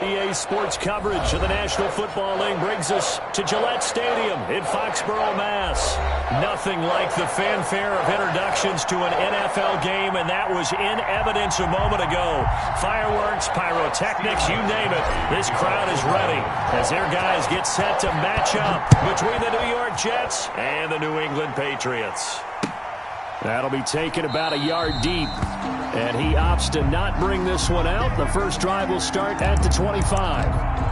EA Sports coverage of the National Football League brings us to Gillette Stadium in Foxborough, Mass. Nothing like the fanfare of introductions to an NFL game, and that was in evidence a moment ago. Fireworks, pyrotechnics, you name it. This crowd is ready as their guys get set to match up between the New York Jets and the New England Patriots. That'll be taken about a yard deep. And he opts to not bring this one out. The first drive will start at the 25.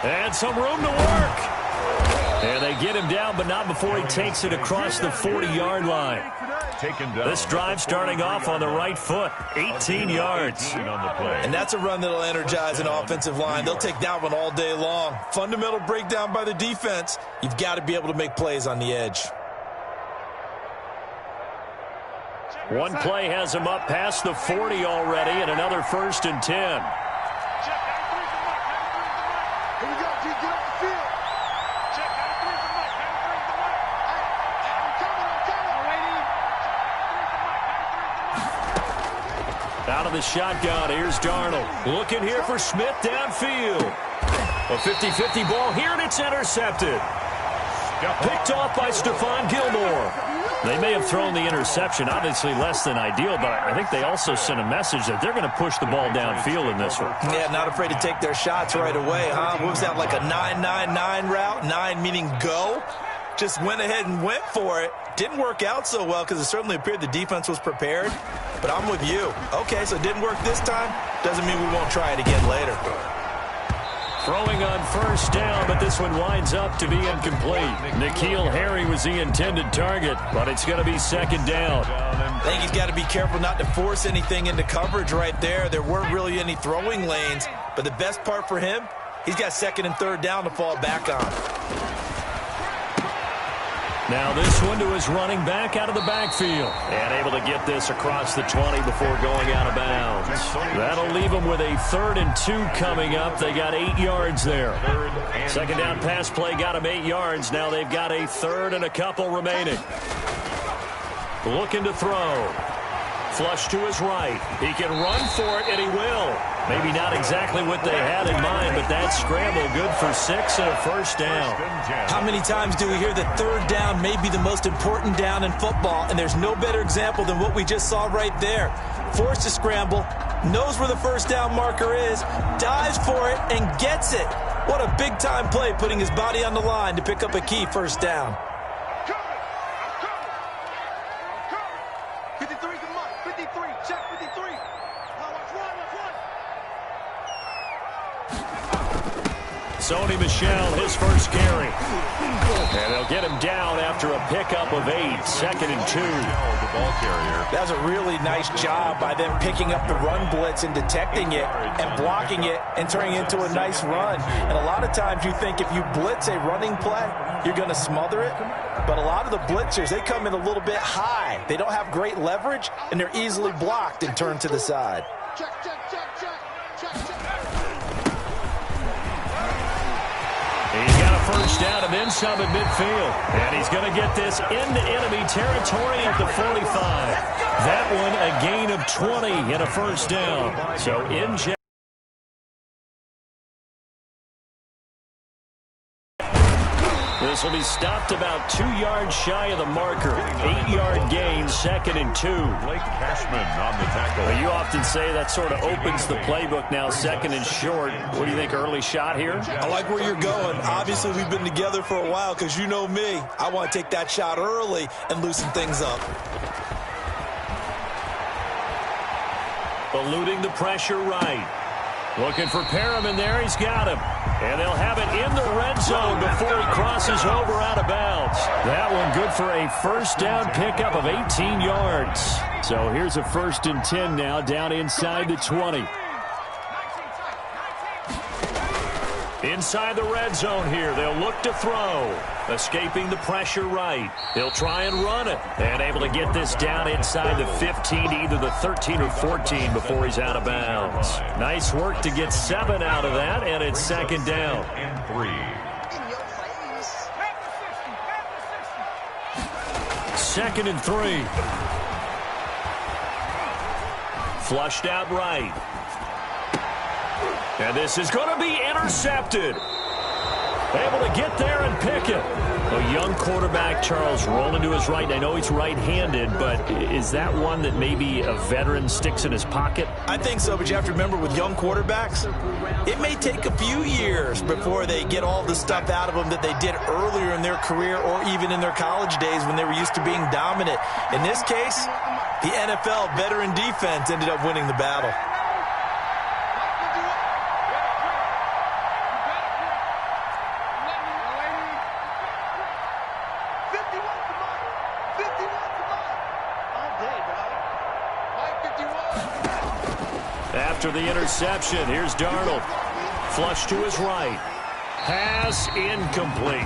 And some room to work. And they get him down, but not before he takes it across the 40-yard line. This drive starting off on the right foot, 18 yards. And that's a run that'll energize an offensive line. They'll take that one all day long. Fundamental breakdown by the defense. You've got to be able to make plays on the edge. One play has him up past the 40 already, and another 1st and 10. Out of the shotgun, here's Darnold. Looking here for Smith downfield. A 50-50 ball here, and it's intercepted. Picked off by Stephon Gilmore. They may have thrown the interception, obviously less than ideal, but I think they also sent a message that they're going to push the ball downfield in this one. Yeah, not afraid to take their shots right away, huh? What was that, like a 9-9-9 route? 9 meaning go? Just went ahead and went for it. Didn't work out so well because it certainly appeared the defense was prepared. But I'm with you. Okay, so it didn't work this time. Doesn't mean we won't try it again later. Throwing on 1st down, but this one winds up to be incomplete. N'Keal Harry was the intended target, but it's going to be 2nd down. I think he's got to be careful not to force anything into coverage right there. There weren't really any throwing lanes, but the best part for him, he's got 2nd and 3rd down to fall back on. Now this one to his running back out of the backfield. And able to get this across the 20 before going out of bounds. That'll leave them with a 3rd and 2 coming up. They got 8 yards there. 2nd down pass play got them 8 yards. Now they've got a 3rd and a couple remaining. Looking to throw. Flush to his right. He can run for it, and he will. Maybe not exactly what they had in mind, but that scramble good for 6 and a 1st down. How many times do we hear that 3rd down may be the most important down in football, and there's no better example than what we just saw right there. Forced to scramble, knows where the 1st down marker is, dives for it, and gets it. What a big-time play, putting his body on the line to pick up a key 1st down. Sony Michel, his 1st carry. And they'll get him down after a pickup of 8, 2nd and 2. That was a really nice job by them picking up the run blitz and detecting it and blocking it and turning it into a nice run. And a lot of times you think if you blitz a running play, you're going to smother it. But a lot of the blitzers, they come in a little bit high. They don't have great leverage, and they're easily blocked and turned to the side. He's got a 1st down and then some at midfield. And he's going to get this into enemy territory at the 45. That one a gain of 20 and a 1st down. So in This will be stopped about 2 yards shy of the marker. 8-yard gain, 2nd and 2. Blake Cashman on the tackle. Well, you often say that sort of opens the playbook now, 2nd and short. What do you think, early shot here? I like where you're going. Obviously, we've been together for a while because you know me. I want to take that shot early and loosen things up. Eluding the pressure right. Looking for Perriman there. He's got him. And they'll have it in the red zone before he crosses over out of bounds. That one good for a first down pickup of 18 yards. So here's a 1st and 10 now down inside the 20. Inside the red zone here. They'll look to throw. Escaping the pressure right. He'll try and run it. And able to get this down inside the 15, either the 13 or 14 before he's out of bounds. Nice work to get 7 out of that, and it's 2nd down. 2nd and 3. Flushed out right. And this is going to be intercepted. Able to get there and pick it. A young quarterback, Charles, rolling to his right. I know he's right-handed, but is that one that maybe a veteran sticks in his pocket? I think so, but you have to remember with young quarterbacks, it may take a few years before they get all the stuff out of them that they did earlier in their career or even in their college days when they were used to being dominant. In this case, the NFL veteran defense ended up winning the battle. After the interception, here's Darnold. Flush to his right. Pass incomplete.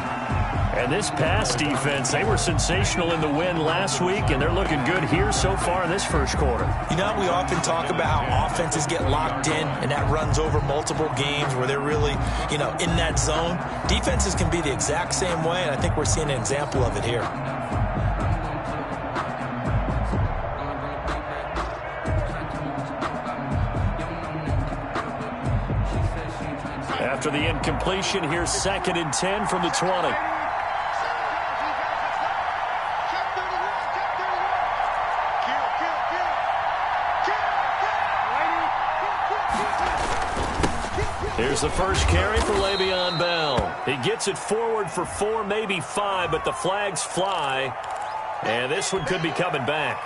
And this pass defense, they were sensational in the win last week, and they're looking good here so far in this first quarter. You know, we often talk about how offenses get locked in, and that runs over multiple games where they're really, in that zone. Defenses can be the exact same way, and I think we're seeing an example of it here. After the incompletion, here's 2nd and 10 from the 20. Here's the first carry for Le'Veon Bell. He gets it forward for 4, maybe 5, but the flags fly. And this one could be coming back.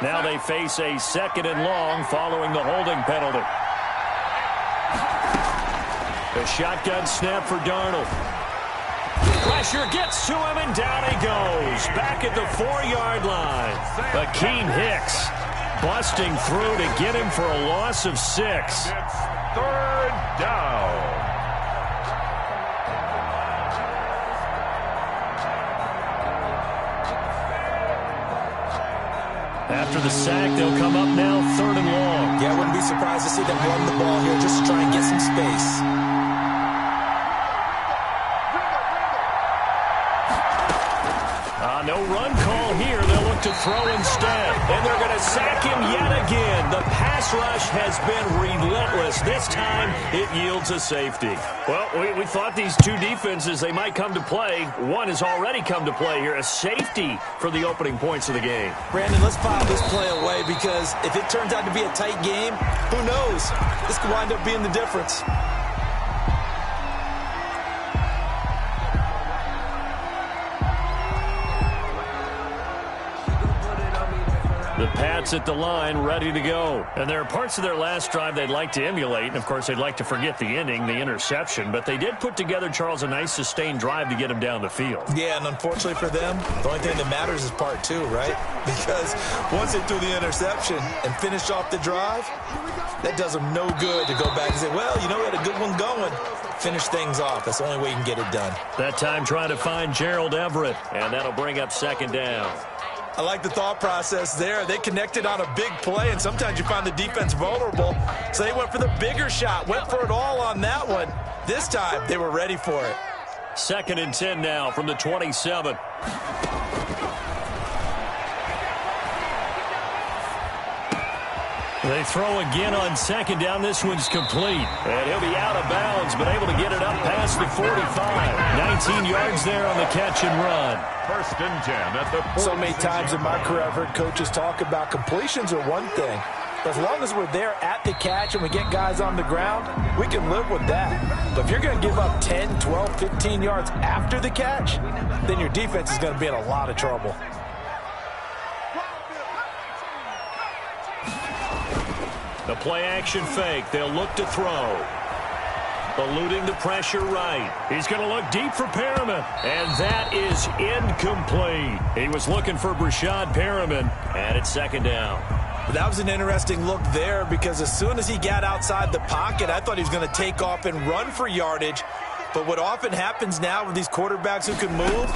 Now they face a 2nd and long following the holding penalty. A shotgun snap for Darnold. Pressure gets to him, and down he goes. Back at the 4-yard line. Akeem Hicks busting through to get him for a loss of 6. It's 3rd down. After the sack, they'll come up now 3rd and long. Yeah, I wouldn't be surprised to see them run the ball here just to try and get some space. No run call here. They'll look to throw instead. And they're going to sack him yet again. The pass rush has been relentless. This time, it yields a safety. Well, we thought these two defenses, they might come to play. One has already come to play here. A safety for the opening points of the game. Brandon, let's file this play away because if it turns out to be a tight game, who knows? This could wind up being the difference. The Pats at the line, ready to go. And there are parts of their last drive they'd like to emulate, and of course they'd like to forget the ending, the interception, but they did put together, Charles, a nice sustained drive to get him down the field. Yeah, and unfortunately for them, the only thing that matters is part 2, right? Because once they threw the interception and finished off the drive, that does them no good to go back and say, well, we had a good one going. Finish things off. That's the only way you can get it done. That time trying to find Gerald Everett, and that'll bring up 2nd down. I like the thought process there. They connected on a big play, and sometimes you find the defense vulnerable. So they went for the bigger shot, went for it all on that one. This time, they were ready for it. 2nd and 10 now from the 27. They throw again on 2nd down. This one's complete. And he'll be out of bounds, but able to get it up past the 45. 19 yards there on the catch and run. 1st and 10 at the 40. So many times in my career, I've heard coaches talk about completions are one thing. But as long as we're there at the catch and we get guys on the ground, we can live with that. But if you're going to give up 10, 12, 15 yards after the catch, then your defense is going to be in a lot of trouble. The play-action fake. They'll look to throw. Eluding the pressure right. He's going to look deep for Perriman. And that is incomplete. He was looking for Brashad Perriman. And it's second down. That was an interesting look there because as soon as he got outside the pocket, I thought he was going to take off and run for yardage. But what often happens now with these quarterbacks who can move,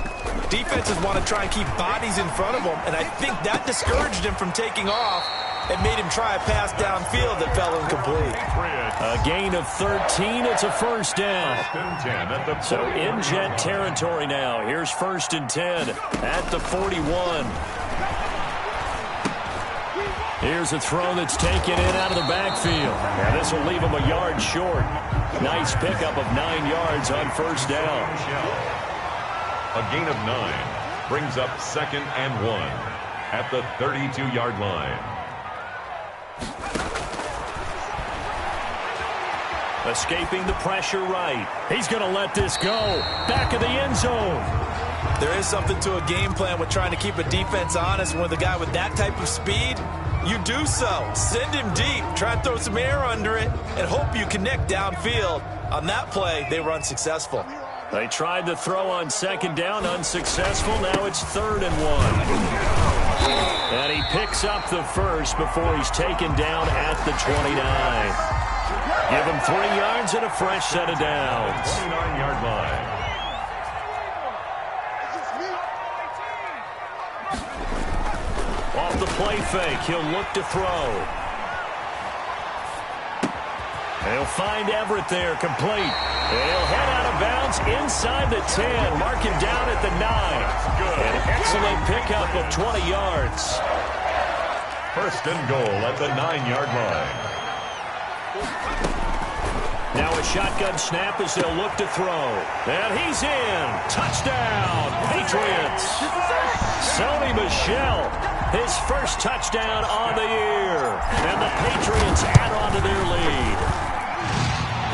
defenses want to try and keep bodies in front of them. And I think that discouraged him from taking off and made him try a pass downfield that fell incomplete. A gain of 13. It's a first down. So in Jet territory now. Here's 1st and 10 at the 41. Here's a throw that's taken in out of the backfield. Now this will leave him a yard short. Nice pickup of 9 yards on first down. A gain of 9 brings up 2nd and 1 at the 32-yard line. Escaping the pressure right. He's going to let this go. Back of the end zone. There is something to a game plan with trying to keep a defense honest. When with a guy with that type of speed, you do so. Send him deep. Try and throw some air under it and hope you connect downfield. On that play, they were unsuccessful. They tried to throw on second down, unsuccessful. Now it's 3rd and 1. And he picks up the first before he's taken down at the 29. Give him 3 yards and a fresh set of downs. 29-yard line. Off the play fake, he'll look to throw. He'll find Everett there, complete. He'll head out of bounds inside the 10. Mark him down at the 9. An excellent pickup of 20 yards. 1st and goal at the 9-yard line. Now a shotgun snap as they'll look to throw. And he's in. Touchdown, Patriots. Sony Michel, his first touchdown on the year. And the Patriots add on to their lead.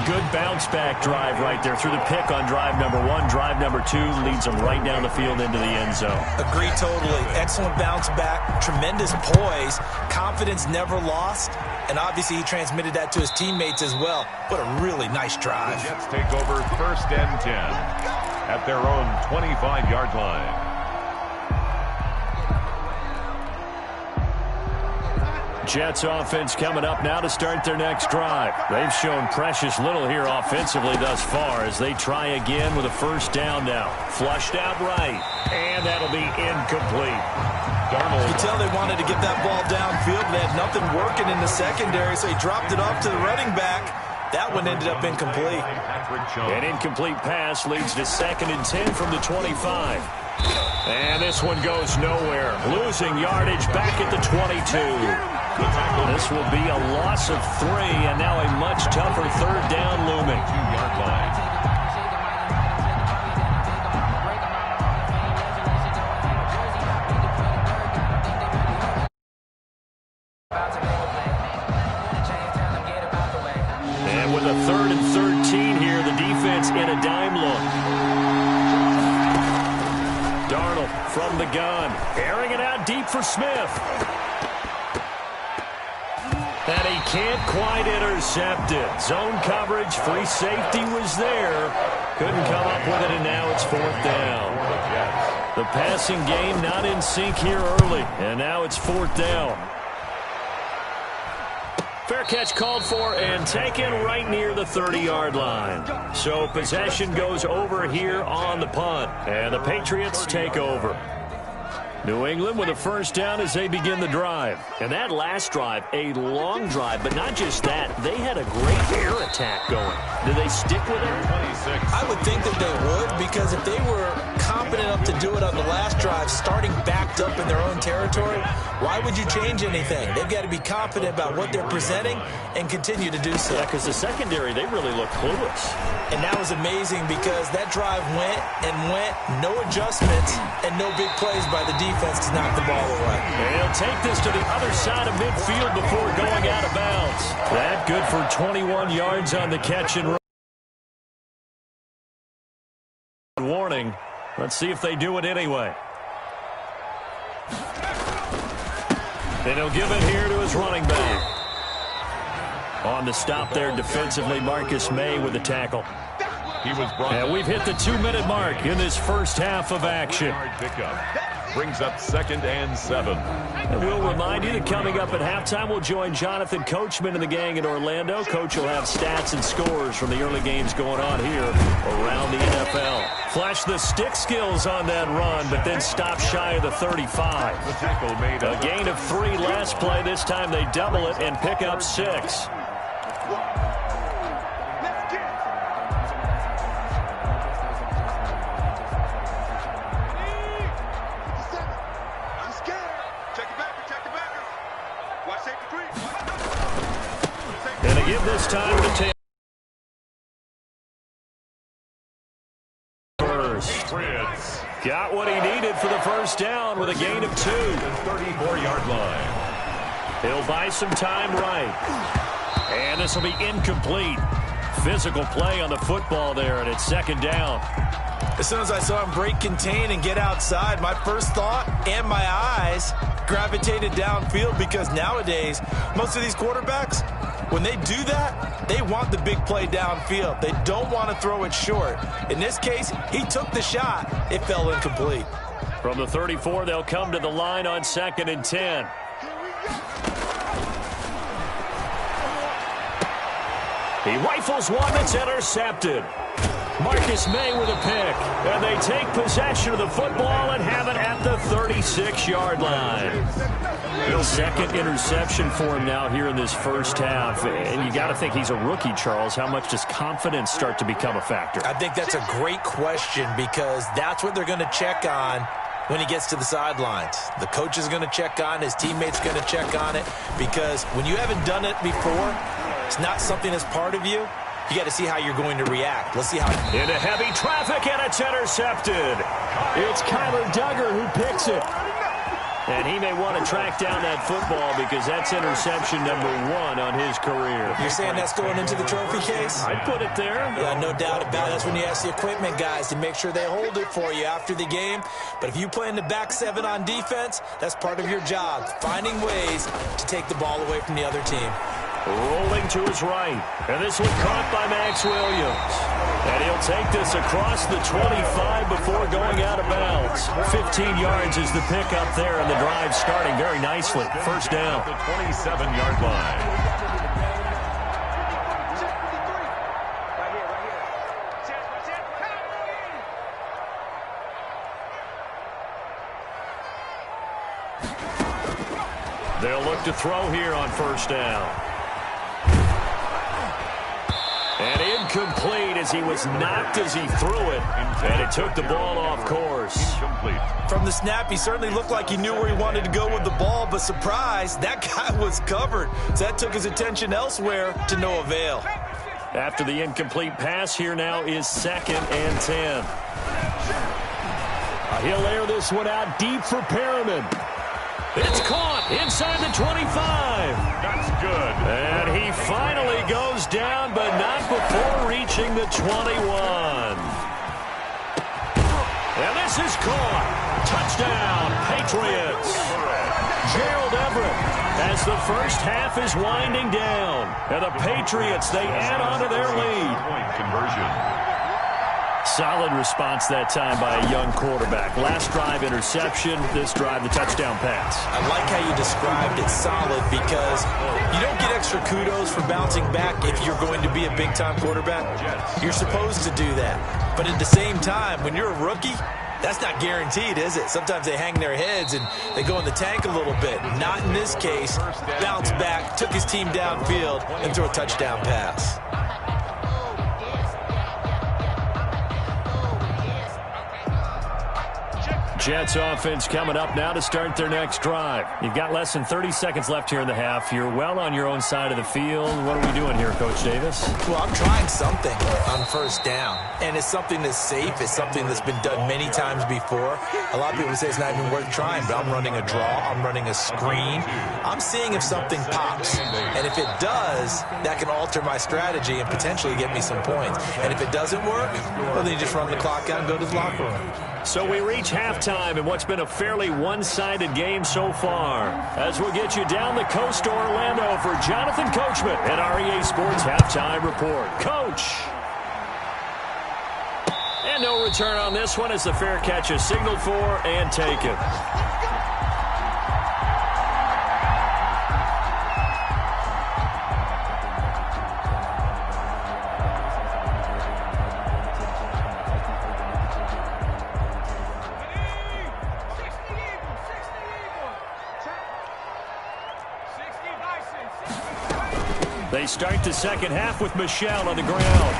Good bounce-back drive right there through the pick on drive number 1. Drive number 2 leads them right down the field into the end zone. Agree totally. Excellent bounce back. Tremendous poise. Confidence never lost. And obviously he transmitted that to his teammates as well. What a really nice drive. The Jets take over 1st and 10 at their own 25-yard line. Jets offense coming up now to start their next drive. They've shown precious little here offensively thus far as they try again with a first down now. Flushed out right, and that'll be incomplete. You can tell they wanted to get that ball downfield, but they had nothing working in the secondary, so he dropped it off to the running back. That one ended up incomplete. An incomplete pass leads to 2nd and 10 from the 25. And this one goes nowhere. Losing yardage back at the 22. This will be a loss of 3, and now a much tougher 3rd down looming. 2-yard line. And with a 3rd and 13 here, the defense in a dime look. Darnold from the gun, airing it out deep for Smith. And he can't quite intercept it. Zone coverage, free safety was there. Couldn't come up with it, and now it's 4th down. The passing game not in sync here early, and now it's 4th down. Fair catch called for and taken right near the 30-yard line. So possession goes over here on the punt, and the Patriots take over. New England with a first down as they begin the drive. And that last drive, a long drive, but not just that. They had a great air attack going. Do they stick with it? I would think that they would, because if they were competent enough to do it on the last drive, starting backed up in their own territory, why would you change anything? They've got to be confident about what they're presenting and continue to do so. Yeah, because the secondary, they really look clueless. And that was amazing because that drive went and went, no adjustments, and no big plays by the defense to knock the ball away. They'll take this to the other side of midfield before going out of bounds. That good for 21 yards on the catch and run. Warning. Let's see if they do it anyway. And he'll give it here to his running back. On the stop there defensively, Marcus May with the tackle. He was brought. And we've hit the 2-minute mark in this first half of action. Brings up 2nd and 7. And we'll remind you that coming up at halftime, we'll join Jonathan Coachman and the gang in Orlando. Coach will have stats and scores from the early games going on here around the NFL. Flash the stick skills on that run, but then stop shy of the 35. A gain of 3 last play. This time they double it and pick up 6. And they give this time to Tim. First. Got what he needed for the first down with a gain of 2. 34-yard line. He'll buy some time right. And this will be incomplete. Physical play on the football there, and it's 2nd down. As soon as I saw him break contain and get outside, my first thought and my eyes gravitated downfield, because nowadays, most of these quarterbacks, when they do that, they want the big play downfield. They don't want to throw it short. In this case, he took the shot. It fell incomplete. From the 34, they'll come to the line on 2nd and 10. He rifles one that's intercepted. Marcus May with a pick. And they take possession of the football and have it at the 36-yard line. The 2nd interception for him now here in this first half. And you got to think he's a rookie, Charles. How much does confidence start to become a factor? I think that's a great question, because that's what they're going to check on when he gets to the sidelines. The coach is going to check on, his teammates going to check on it, because when you haven't done it before, it's not something that's part of you. You got to see how you're going to react. Let's see how. Into heavy traffic, and it's intercepted. It's Kyler Duggar who picks it. And he may want to track down that football, because that's interception number 1 on his career. You're saying that's going into the trophy case? I'd put it there. Yeah, no doubt about it. That's when you ask the equipment guys to make sure they hold it for you after the game. But if you play in the back 7 on defense, that's part of your job, finding ways to take the ball away from the other team. Rolling to his right. And this one caught by Max Williams. And he'll take this across the 25 before going out of bounds. 15 yards is the pickup there, and the drive starting very nicely. First down. The 27-yard line. They'll look to throw here on first down. And incomplete as he was knocked as he threw it. And it took the ball off course. From the snap, he certainly looked like he knew where he wanted to go with the ball, but surprise, that guy was covered. So that took his attention elsewhere to no avail. After the incomplete pass, here now is 2nd and 10. He'll air this one out deep for Perriman. It's caught inside the 25. That's good. And he finally goes down, but not before reaching the 21. And this is caught. Touchdown, Patriots. Gerald Everett, as the first half is winding down. And the Patriots, they add on to their lead. Point conversion. Solid response that time by a young quarterback. Last drive, interception. This drive, the touchdown pass. I like how you described it, solid, because you don't get extra kudos for bouncing back if you're going to be a big-time quarterback. You're supposed to do that. But at the same time, when you're a rookie, that's not guaranteed, is it? Sometimes they hang their heads and they go in the tank a little bit. Not in this case. Bounce back, took his team downfield, and threw a touchdown pass. Jets offense coming up now to start their next drive. You've got less than 30 seconds left here in the half. You're well on your own side of the field. What are we doing here, Coach Davis? Well, I'm trying something on first down, and it's something that's safe. It's something that's been done many times before. A lot of people say it's not even worth trying, but I'm running a draw. I'm running a screen. I'm seeing if something pops, and if it does, that can alter my strategy and potentially get me some points. And if it doesn't work, well, then you just run the clock out and go to the locker room. So we reach halftime in what's been a fairly one-sided game so far. As we'll get you down the coast to Orlando for Jonathan Coachman at REA Sports Halftime Report. Coach! And no return on this one as the fair catch is signaled for and taken. They start the second half with Michel on the ground.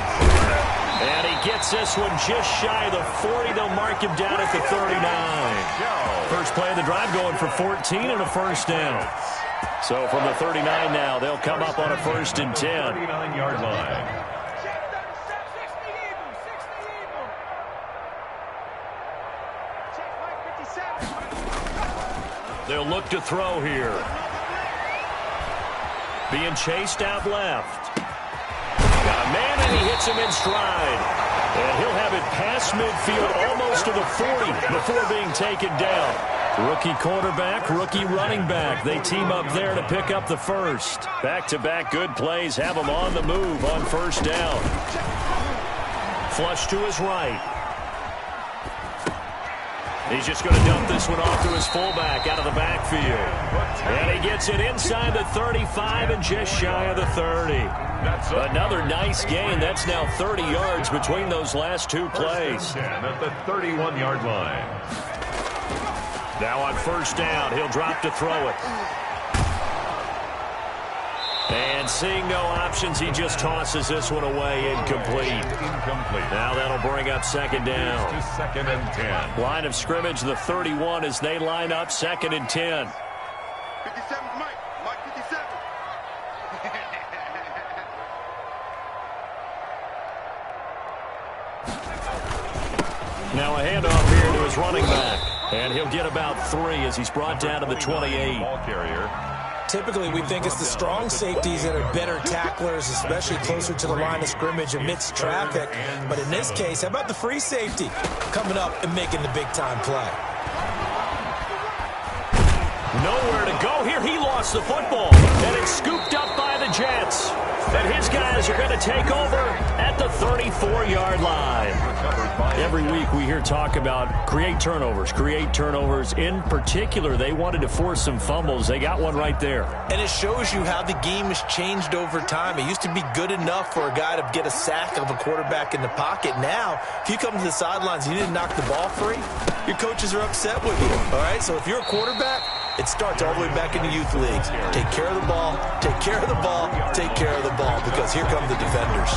And he gets this one just shy of the 40. They'll mark him down at the 39. First play of the drive going for 14 and a first down. So from the 39 now, they'll come up on a 1st and 10. 39-yard line. They'll look to throw here. Being chased out left. Got a man, and he hits him in stride. And he'll have it past midfield almost to the 40 before being taken down. Rookie quarterback, rookie running back. They team up there to pick up the first. Back-to-back good plays have them on the move on 1st down. Flush to his right. He's just going to dump this one off to his fullback out of the backfield. And he gets it inside the 35 and just shy of the 30. Another nice gain. That's now 30 yards between those last two plays. At the 31-yard line. Now on 1st down, he'll drop to throw it. And seeing no options, he just tosses this one away incomplete. Now that'll bring up 2nd down. To 2nd and 10. Line of scrimmage, the 31 as they line up 2nd and 10. 57, Mike 57. Now a handoff here to his running back. And he'll get about 3 as he's brought down to the 28. Ball carrier. Typically, we think it's the strong safeties that are better tacklers, especially closer to the line of scrimmage amidst traffic. But in this case, how about the free safety coming up and making the big-time play? Nowhere to go here. He lost the football. And it's scooped up by the Jets. And his guys are going to take over at the 34-yard line. Every week we hear talk about create turnovers. In particular, they wanted to force some fumbles. They got one right there. And it shows you how the game has changed over time. It used to be good enough for a guy to get a sack of a quarterback in the pocket. Now, if you come to the sidelines and you didn't knock the ball free, your coaches are upset with you. All right, so if you're a quarterback, it starts all the way back in the youth leagues. Take care of the ball, take care of the ball, take care of the ball, because here come the defenders.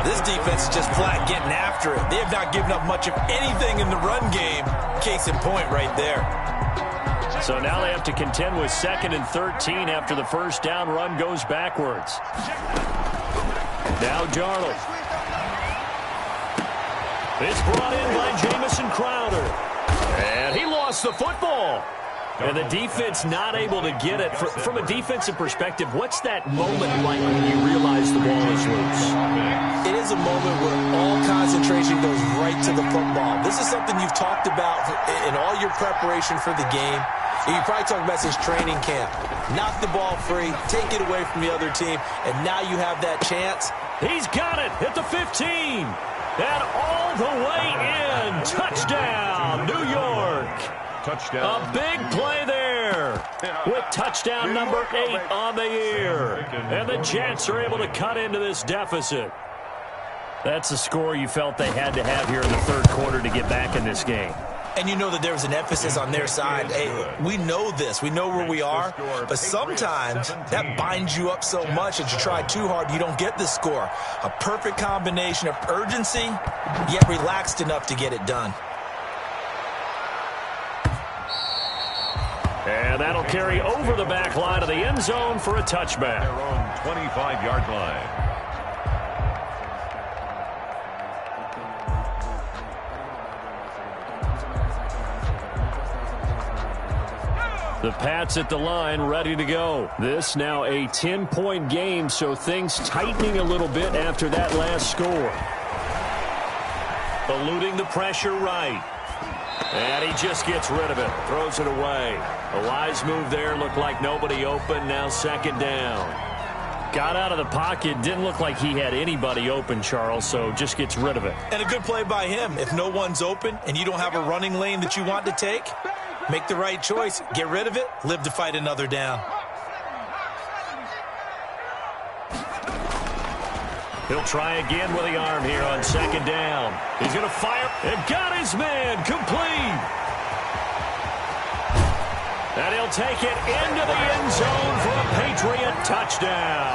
This defense is just flat getting after it. They have not given up much of anything in the run game. Case in point right there. So now they have to contend with 2nd and 13 after the 1st down run goes backwards. Now Darnold. It's brought in by Jamison Crowder. And he lost the football. And the defense not able to get it. From a defensive perspective, what's that moment like when you realize the ball is loose? It is a moment where all concentration goes right to the football. This is something you've talked about in all your preparation for the game. You probably talked about since training camp. Knock the ball free, take it away from the other team, and now you have that chance. He's got it at the 15. And all the way in. Touchdown, New York. Touchdown. A big play there with touchdown number 8 on the year. And the Jets are able to cut into this deficit. That's a score you felt they had to have here in the 3rd quarter to get back in this game. And you know that there was an emphasis on their side. Hey, we know this. We know where we are. But sometimes that binds you up so much that you try too hard, you don't get the score. A perfect combination of urgency, yet relaxed enough to get it done. And that'll carry over the back line of the end zone for a touchback. Their own 25-yard line. The Pats at the line, ready to go. This now a 10-point game, so things tightening a little bit after that last score. Eluding the pressure right. And he just gets rid of it. Throws it away. A wise move there. Looked like nobody open. Now second down. Got out of the pocket. Didn't look like he had anybody open, Charles, so just gets rid of it. And a good play by him. If no one's open and you don't have a running lane that you want to take, make the right choice. Get rid of it. Live to fight another down. He'll try again with the arm here on second down. He's going to fire and got his man complete. And he'll take it into the end zone for a Patriot touchdown.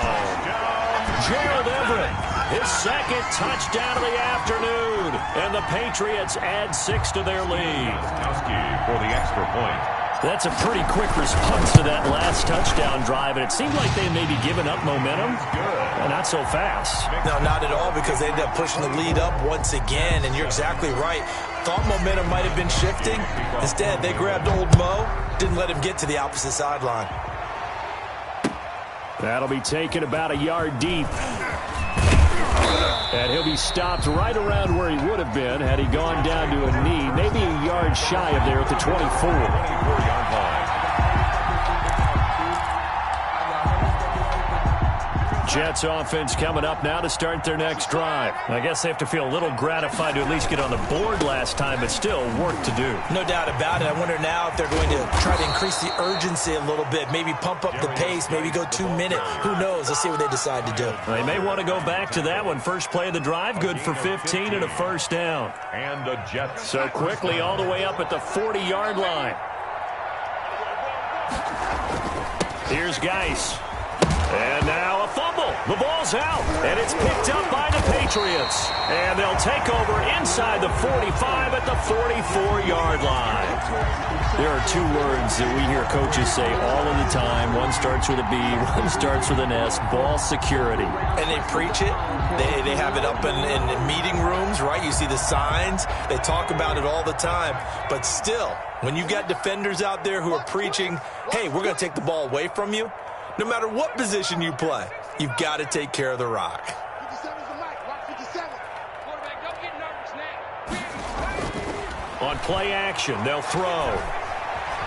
Gerald Everett, his second touchdown of the afternoon. And the Patriots add 6 to their lead. For the extra point. That's a pretty quick response to that last touchdown drive, and it seemed like they may be giving up momentum. Not so fast. No, not at all, because they ended up pushing the lead up once again, and you're exactly right. Thought momentum might have been shifting. Instead, they grabbed old Mo, didn't let him get to the opposite sideline. That'll be taken about a yard deep. And he'll be stopped right around where he would have been had he gone down to a knee, maybe a yard shy of there at the 24. 24-yard line. Jets offense coming up now to start their next drive. I guess they have to feel a little gratified to at least get on the board last time, but still work to do. No doubt about it. I wonder now if they're going to try to increase the urgency a little bit, maybe pump up the pace, maybe go 2 minute. Who knows? Let's see what they decide to do. They may want to go back to that one. First play of the drive, good for 15 and a first down. And the Jets. So quickly all the way up at the 40-yard line. Here's Geis. And now a fumble. The ball's out, and it's picked up by the Patriots. And they'll take over inside the 45 at the 44-yard line. There are 2 words that we hear coaches say all of the time. One starts with a B, one starts with an S, ball security. And they preach it. They have it up in meeting rooms, right? You see the signs. They talk about it all the time. But still, when you got defenders out there who are preaching, hey, we're going to take the ball away from you, no matter what position you play, you've got to take care of the rock. 57's the mic. Rock 57. Quarterback, don't get nervous now. On play action, they'll throw.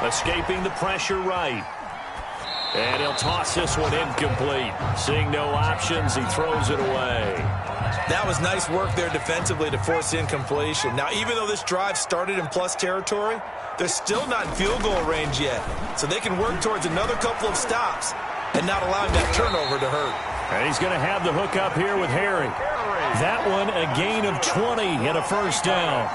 Escaping the pressure right. And he'll toss this one incomplete. Seeing no options, he throws it away. That was nice work there defensively to force incompletion. Now, even though this drive started in plus territory, they're still not in field goal range yet. So they can work towards another couple of stops and not allowing that turnover to hurt. And he's going to have the hook up here with Harry. That one, a gain of 20 and a first down.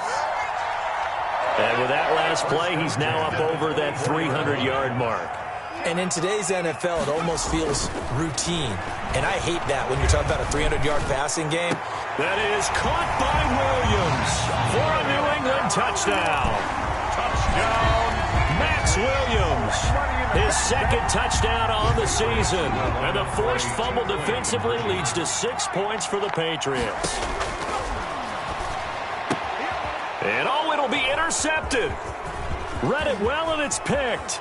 And with that last play, he's now up over that 300-yard mark. And in today's NFL, it almost feels routine. And I hate that when you're talking about a 300-yard passing game. That is caught by Williams for a New England touchdown. Touchdown, Max Williams. His second touchdown on the season. And the forced fumble defensively leads to 6 points for the Patriots. And oh, it'll be intercepted. Read it well, and it's picked.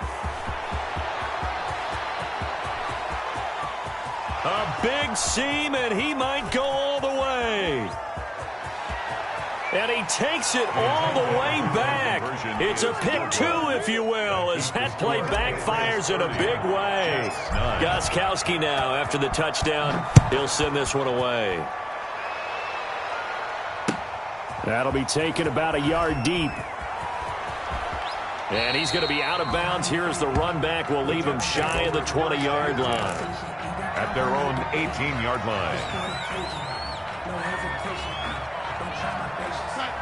A big seam, and he might go all the way. And he takes it all the way back. It's a pick 2, if you will, as that play backfires in a big way. Gostkowski now, after the touchdown, he'll send this one away. That'll be taken about a yard deep. And he's going to be out of bounds. Here's the run back. We'll leave him shy of the 20-yard line. At their own 18-yard line.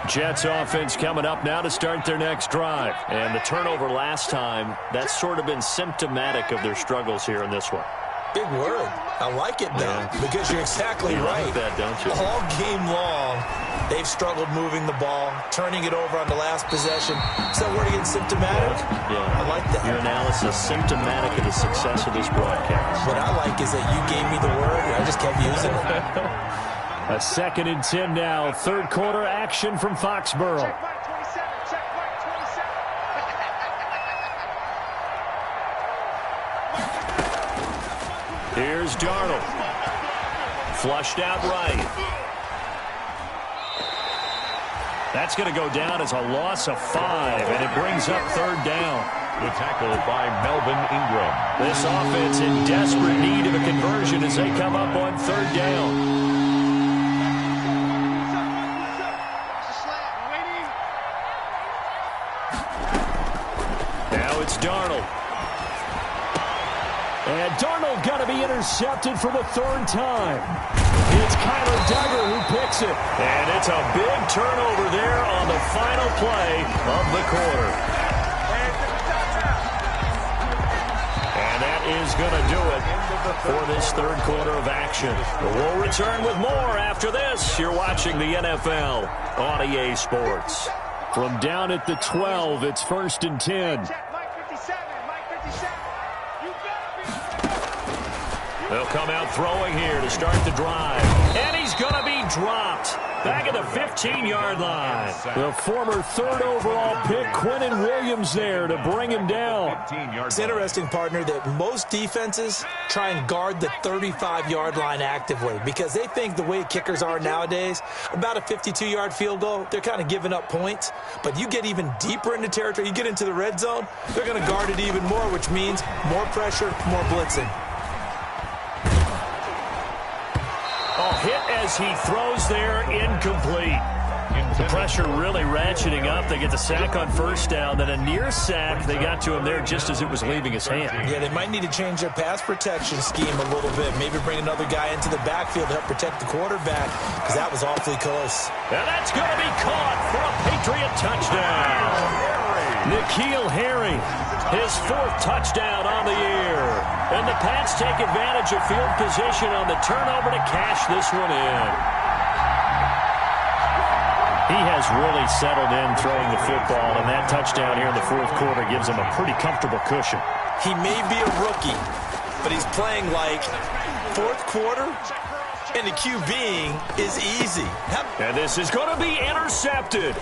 Jets offense coming up now to start their next drive. And the turnover last time, that's sort of been symptomatic of their struggles here in this one. Big word. I like it, though, because you're exactly right. Like that, don't you? All game long, they've struggled moving the ball, turning it over on the last possession. Is that word again, symptomatic? Yeah. I like that. Your analysis symptomatic of the success of this broadcast. What I like is that you gave me the word, and I just kept using it. A 2nd and 10 now. Third quarter action from Foxborough. Checkmate 27. Checkmate 27. Here's Darnold. Flushed out right. That's going to go down as a loss of 5, and it brings up third down. The tackle by Melvin Ingram. This offense in desperate need of a conversion as they come up on third down. Now it's Darnold. And Darnold got to be intercepted for the third time. It's Kyler Duggar who picks it. And it's a big turnover there on the final play of the quarter. And that is going to do it for this third quarter of action. We'll return with more after this. You're watching the NFL on EA Sports. From down at the 12, it's 1st and 10. They'll come out throwing here to start the drive. And he's going to be dropped back at the 15-yard line. The former third overall pick, Quinnen Williams, there to bring him down. It's interesting, partner, that most defenses try and guard the 35-yard line actively because they think the way kickers are nowadays, about a 52-yard field goal, they're kind of giving up points. But you get even deeper into territory, you get into the red zone, they're going to guard it even more, which means more pressure, more blitzing. Hit as he throws there, incomplete. The pressure really ratcheting up. They get the sack on first down, then a near sack. They got to him there just as it was leaving his hand. Yeah, they might need to change their pass protection scheme a little bit. Maybe bring another guy into the backfield to help protect the quarterback because that was awfully close. And that's going to be caught for a Patriot touchdown. N'Keal Harry, his 4th touchdown on the year. And the Pats take advantage of field position on the turnover to cash this one in. He has really settled in throwing the football, and that touchdown here in the 4th quarter gives him a pretty comfortable cushion. He may be a rookie, but he's playing like 4th quarter, and the QBing is easy. And this is going to be intercepted.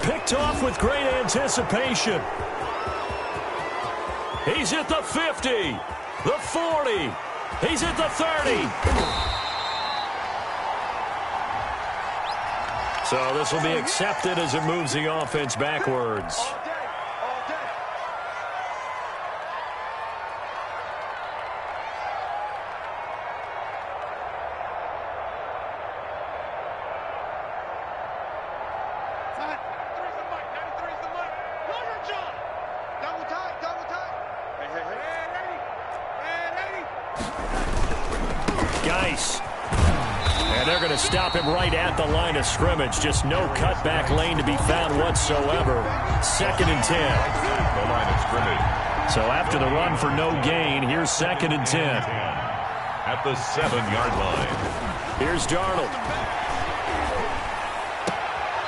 Picked off with great anticipation. He's at the 50, the 40. He's at the 30. So this will be accepted as it moves the offense backwards. Stop him right at the line of scrimmage. Just no cutback lane to be found whatsoever. 2nd and 10. The line of scrimmage. So after the run for no gain, here's 2nd and 10. At the 7-yard line. Here's Darnold.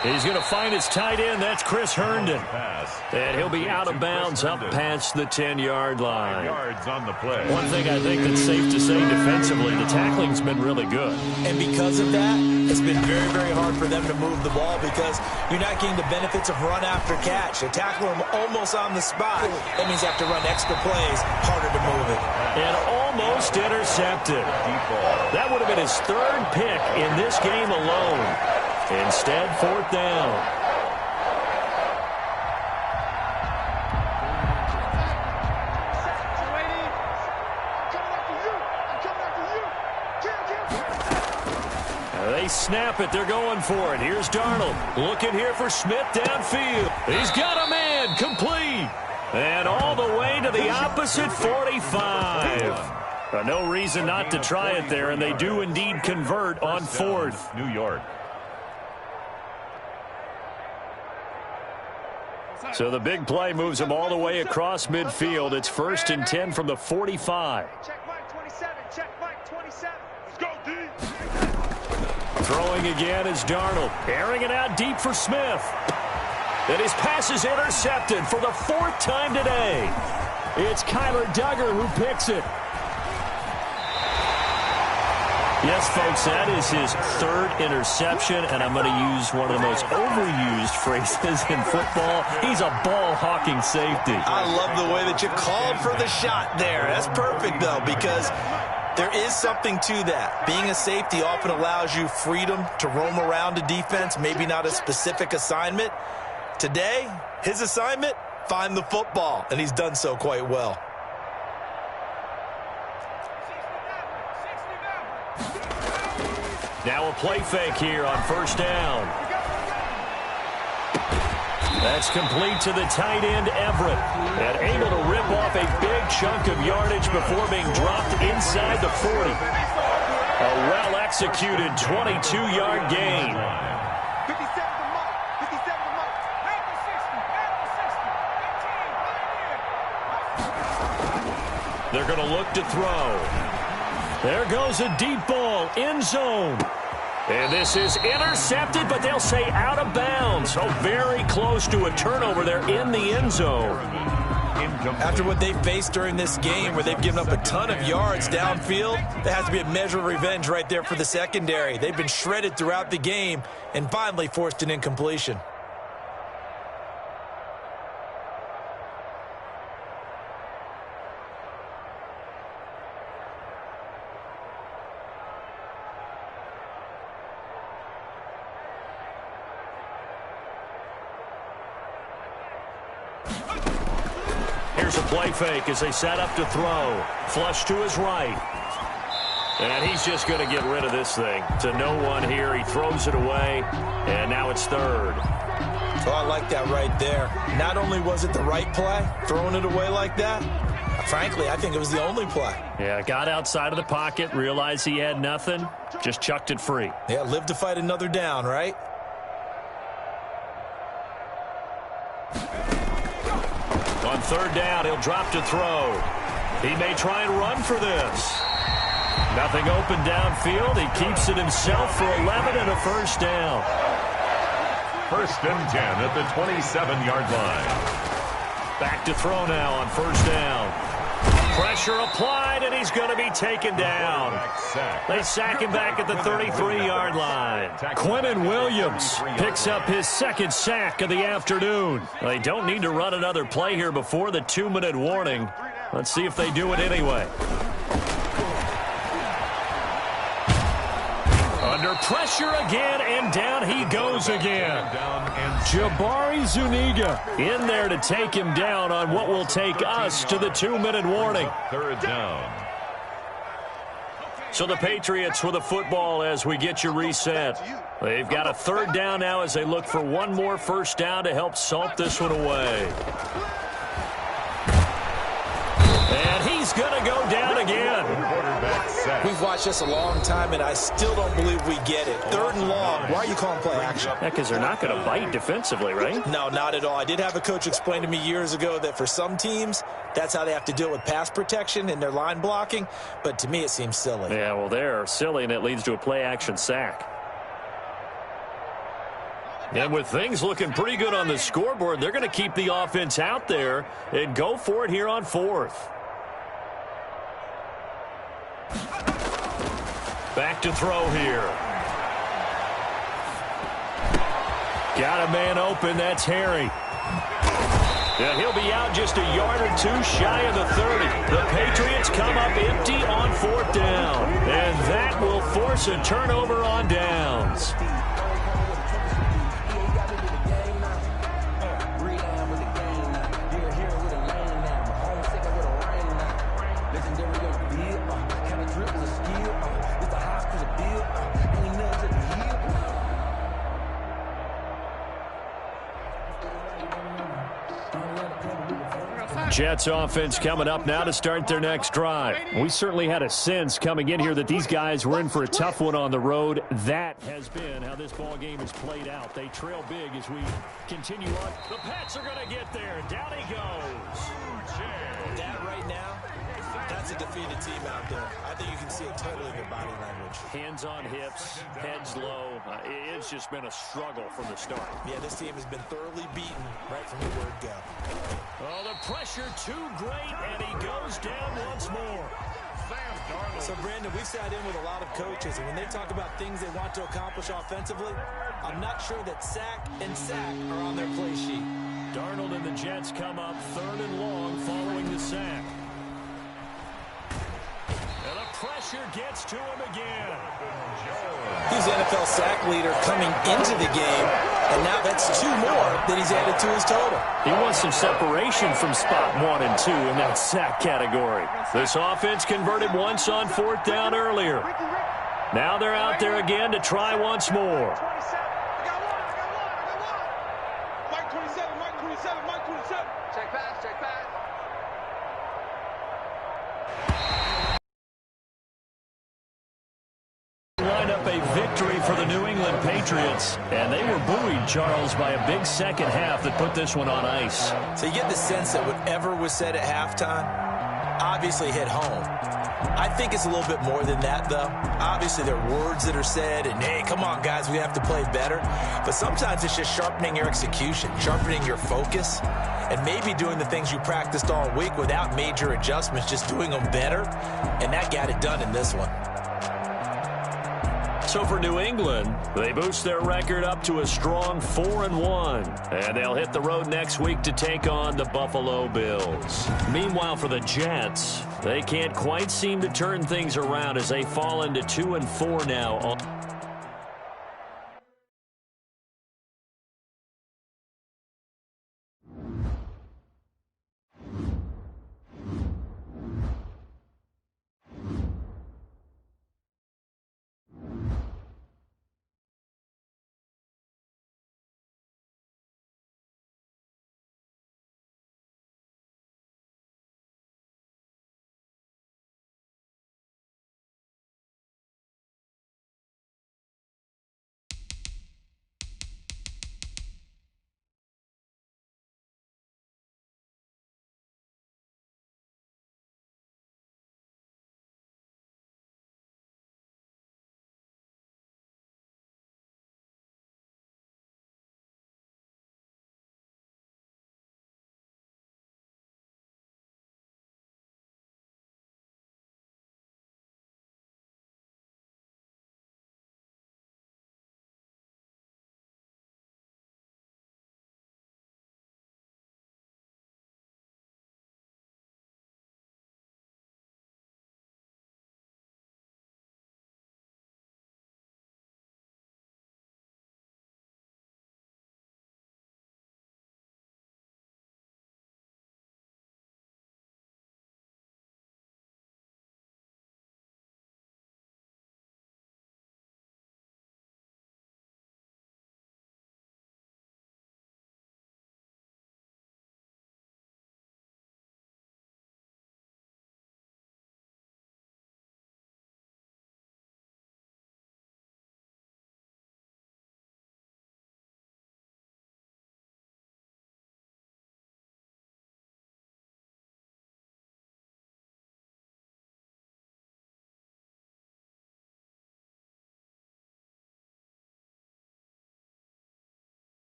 He's going to find his tight end. That's Chris Herndon. And he'll be out of bounds up past the 10-yard line. 5 yards on the play. One thing I think that's safe to say defensively, the tackling's been really good. And because of that, it's been very, very hard for them to move the ball because you're not getting the benefits of run after catch. They tackle him almost on the spot. That means they have to run extra plays, harder to move it. And almost intercepted. That would have been his 3rd pick in this game alone. Instead, 4th down. They snap it. They're going for it. Here's Darnold. Looking here for Smith downfield. He's got a man. Complete. And all the way to the opposite 45. No reason not to try it there, and they do indeed convert on 4th. New York. So the big play moves them all the way across midfield. It's 1st and 10 from the 45. Check Mike 27. Check Mike 27. Let's go, D. Throwing again is Darnold. Airing it out deep for Smith. And his pass is intercepted for the 4th time today. It's Kyler Duggar who picks it. Yes, folks, that is his 3rd interception, and I'm going to use one of the most overused phrases in football. He's a ball-hawking safety. I love the way that you called for the shot there. That's perfect, though, because There is something to that. Being a safety often allows you freedom to roam around a defense, maybe not a specific assignment. Today, his assignment, find the football, and he's done so quite well. Now a play fake here on first down. That's complete to the tight end, Everett. And able to rip off a big chunk of yardage before being dropped inside the 40. A well-executed 22-yard gain. 57 to mark. 57 to mark. At the 60. At the 60. 18. They're going to look to throw. There goes a deep ball, end zone. And this is intercepted, but they'll say out of bounds. So very close to a turnover there in the end zone. After what they faced during this game where they've given up a ton of yards downfield, there has to be a measure of revenge right there for the secondary. They've been shredded throughout the game and finally forced an incompletion. Here's a play fake as they set up to throw. Flush to his right. And he's just going to get rid of this thing. To no one here. He throws it away. And now it's third. So I like that right there. Not only was it the right play, throwing it away like that, frankly, I think it was the only play. Yeah, got outside of the pocket, realized he had nothing, just chucked it free. Yeah, live to fight another down, right? On third down, he'll drop to throw. He may try and run for this. Nothing open downfield. He keeps it himself for 11 and a first down. First and 10 at the 27-yard line. Back to throw now on first down. Pressure applied, and he's going to be taken down. They sack him back at the 33-yard line. Quinnen Williams picks up his second sack of the afternoon. They don't need to run another play here before the 2-minute warning. Let's see if they do it anyway. Under pressure again, and down he goes again. Jabari Zuniga in there to take him down on what will take us to the 2-minute warning. Third down. So the Patriots with the football as we get you reset. They've got a third down now as they look for one more first down to help salt this one away. And he's going to go down again. We've watched this a long time, and I still don't believe we get it. Third and long. Why are you calling play action? Yeah, because they're not going to bite defensively, right? No, not at all. I did have a coach explain to me years ago that for some teams, that's how they have to deal with pass protection and their line blocking. But to me, it seems silly. Yeah, well, they're silly, and it leads to a play-action sack. And with things looking pretty good on the scoreboard, they're going to keep the offense out there and go for it here on fourth. Back to throw here. Got a man open. That's Harry. And he'll be out just a yard or two shy of the 30. The Patriots come up empty on fourth down. And that will force a turnover on downs. Jets offense coming up now to start their next drive. We certainly had a sense coming in here that these guys were in for a tough one on the road. That has been how this ball game has played out. They trail big as we continue on. The Pats are going to get there. Down he goes. That right now, that's a defeated team out there. I think you can see it totally in their body language. Hands on hips, heads low. It's just been a struggle from the start. Yeah, this team has been thoroughly beaten right from the word go. Oh, the pressure too great, and he goes down once more. So, Brandon, we've sat in with a lot of coaches, and when they talk about things they want to accomplish offensively, I'm not sure that sack and sack are on their play sheet. Darnold and the Jets come up third and long following the sack. And a pressure Pressure gets to him again. He's the NFL sack leader coming into the game, and now that's 2 more that he's added to his total. He wants some separation from spot 1 and 2 in that sack category. This offense converted once on 4th down earlier. Now they're out there again to try once more. Mike 27, Mike 27, Mike 27. Check pass, check pass. Line up a victory for the New England Patriots, and they were buoyed, Charles, by a big second half that put this one on ice. So you get the sense that whatever was said at halftime obviously hit home. I think it's a little bit more than that, though. Obviously, there are words that are said, and, hey, come on, guys, we have to play better. But sometimes it's just sharpening your execution, sharpening your focus, and maybe doing the things you practiced all week without major adjustments, just doing them better, and that got it done in this one. So for New England, they boost their record up to a strong 4-1. And they'll hit the road next week to take on the Buffalo Bills. Meanwhile, for the Jets, they can't quite seem to turn things around as they fall into 2-4 now.